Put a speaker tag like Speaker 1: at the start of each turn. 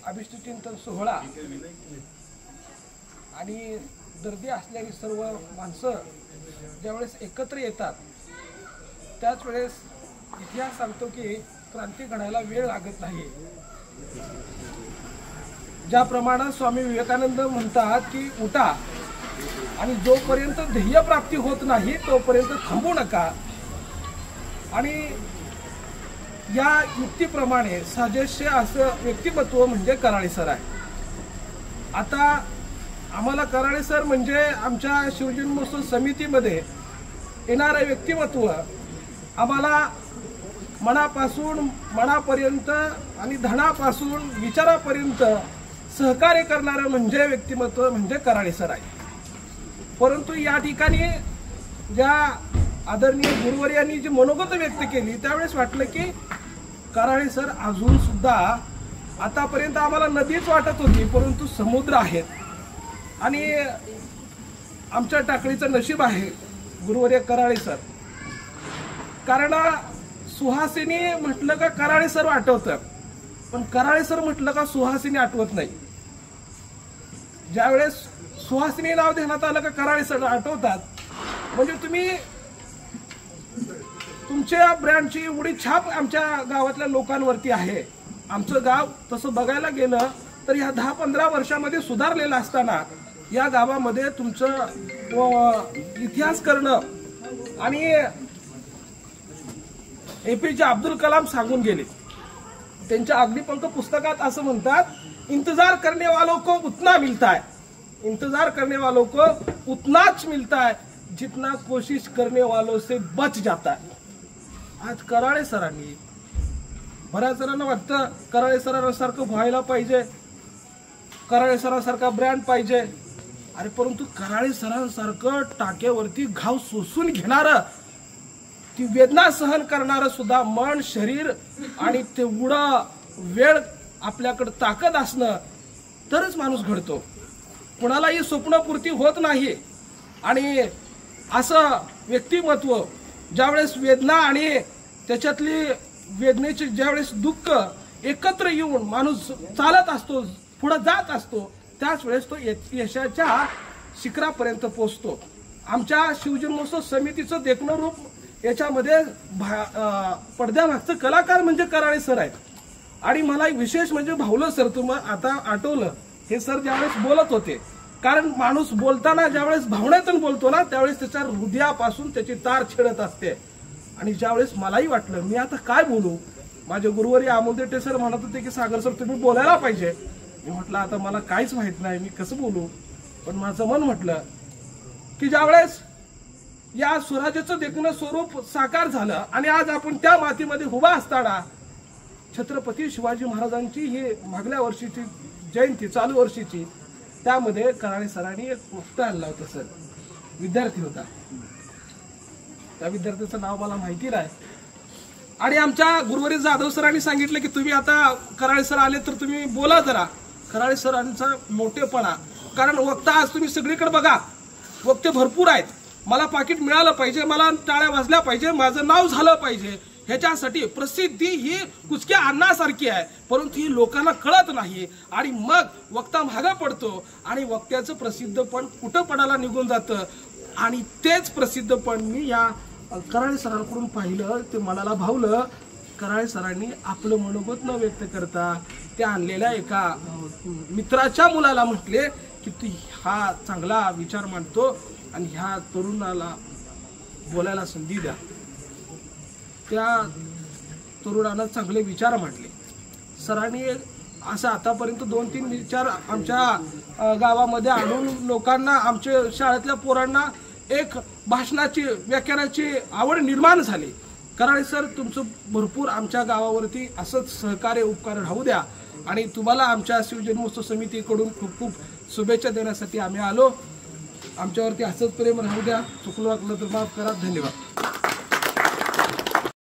Speaker 1: अभिष्टचिंतन सोहळा आणि दर्दी असलेली सर्व माणसं ज्यावेळेस एकत्र येतात त्याच वेळेस इतिहास सांगतो की क्रांती घडायला वेळ लागत नाही। ज्याप्रमाणे स्वामी विवेकानंद म्हणतात की उठा आणि जोपर्यंत ध्येय प्राप्ती होत नाही तोपर्यंत थांबू नका। आणि या युक्तीप्रमाणे साजेसे असं व्यक्तिमत्व म्हणजे कराळे सर आहे। आता आम्हाला कराळे सर म्हणजे आमच्या शिवजन्मोत्सव समितीमध्ये येणारे व्यक्तिमत्व आम्हाला मनापासून मनापर्यंत आणि धनापासून विचारापर्यंत सहकार्य करणारे म्हणजे व्यक्तिमत्व म्हणजे कराळे सर आहे। परंतु या ठिकाणी ज्या आदरणीय गुरुवर्यांनी जी मनोगत व्यक्त केली त्यावेळेस वाटलं की कराळे सर अजून सुद्धा आतापर्यंत आम्हाला नदीच वाटत होती परंतु समुद्र आहेत आणि आमच्या टाकळीचं नशीब आहे गुरुवर्य कराळे सर। कारण सुहासिनी म्हटलं का कराळे सर आठवतं पण कराळे सर म्हटलं का सुहासिनी आठवत नाही। ज्यावेळेस सुहासिनी नाव देण्यात आलं का कराळे सर आठवतात। म्हणजे तुम्ही तुमच्या ब्रँडची एवढी छाप आमच्या गावातल्या लोकांवरती आहे। आमचं गाव तसं बघायला गेलं तर या 10-15 वर्षामध्ये सुधारलेलं असताना या गावामध्ये तुमचं इतिहास करणं आणि APJ अब्दुल कलाम सांगून गेले त्यांच्या अग्निपंख पुस्तकात असं म्हणतात इंतजार करने वालों को उतना मिलता है, इंतजार करने वालों को उतनाच मिलता है जितना कोशिश करने वालों से बच जाता है। आज कराळे सरांनी बऱ्याच जणांना वाटतं कराळे सरांसारखं व्हायला पाहिजे, कराळे सरांसारखा ब्रँड पाहिजे। अरे परंतु कराळे सरांसारखं टाक्यावरती घाव सोसून घेणारं ती वेदना सहन करणारं सुद्धा मन शरीर आणि तेवढा वेळ आपल्याकडे ताकद असणं तरच माणूस घडतो। कुणालाही स्वप्नपूर्ती होत नाही आणि असं व्यक्तिमत्व ज्यावेळेस वेदना आणि त्याच्यातली वेदनेचे ज्यावेळेस दुःख एकत्र येऊन माणूस चालत असतो पुढे जात असतो त्याच वेळेस तो यशाच्या शिखरापर्यंत पोहोचतो। आमच्या शिवजन्मोत्सव समितीचं देखणं रूप याच्यामध्ये पडद्यामागचं कलाकार म्हणजे कराळे सर आहेत। आणि मला विशेष म्हणजे भावलं सर तुम्हाला आता आठवलं हे सर ज्यावेळेस बोलत होते कारण माणूस बोलताना ज्यावेळेस भावनेतून बोलतो ना त्यावेळेस त्याच्या हृदयापासून त्याची तार छेडत असते। आणि ज्यावेळेस मलाही वाटलं मी आता काय बोलू, माझे गुरुवर्य अमोल देठे सर म्हणत होते की सागर सर तुम्ही बोलायला पाहिजे। मी म्हटलं आता मला काहीच माहित नाही मी कसं बोलू, पण माझं मन म्हटलं की ज्यावेळेस या स्वराज्याचं देखणं स्वरूप साकार झालं आणि आज आपण त्या मातीमध्ये उभा असताना छत्रपती शिवाजी महाराजांची ही मागल्या वर्षीची जयंती चालू वर्षीची त्यामध्ये कराळे सरांनी एक वक्ता आणला होता सर, विद्यार्थी होता त्या विद्यार्थ्याचं नाव मला माहिती नाही। आणि आमच्या गुरुवर्य जाधव सरांनी सांगितलं की तुम्ही आता कराळे सर आले तर तुम्ही बोला जरा। कराळे सरांचा मोठेपणा कारण वक्ता आज तुम्ही सगळीकडे बघा वक्ते भरपूर आहेत, मला पाकिट मिळालं पाहिजे, मला टाळ्या वाजल्या पाहिजे, माझं नाव झालं पाहिजे ह्याच्यासाठी प्रसिद्धी ही कुचक्या अन्नासारखी आहे परंतु ही लोकांना कळत नाही आणि मग वक्ता मागे पडतो आणि वक्त्याचं प्रसिद्ध पण कुठं पडायला निघून जातं। आणि तेच प्रसिद्ध पण मी या कराळे सरांकडून पाहिलं ते मनाला भावलं। कराळे सरांनी आपलं मनोगत न व्यक्त करता त्या आणलेल्या एका मित्राच्या मुलाला म्हटले की तू हा चांगला विचार मांडतो आणि ह्या तरुणाला बोलायला संधी द्या। त्या तरुणानं चांगले विचार मांडले सरांनी। असं आतापर्यंत 2-3 विचार आमच्या गावामध्ये आणून लोकांना आमच्या शाळेतल्या पोरांना एक भाषणाची व्याख्यानाची आवड निर्माण झाली। कराळे सर तुमचं भरपूर आमच्या गावावरती असंच सहकार्य उपकार राहू द्या आणि तुम्हाला आमच्या शिवजन्मोत्सव समितीकडून खूप खूप शुभेच्छा देण्यासाठी आम्ही आलो। आमच्यावरती असंच प्रेम राहू द्या, चुकलं वाटलं तर माफ करा। धन्यवाद।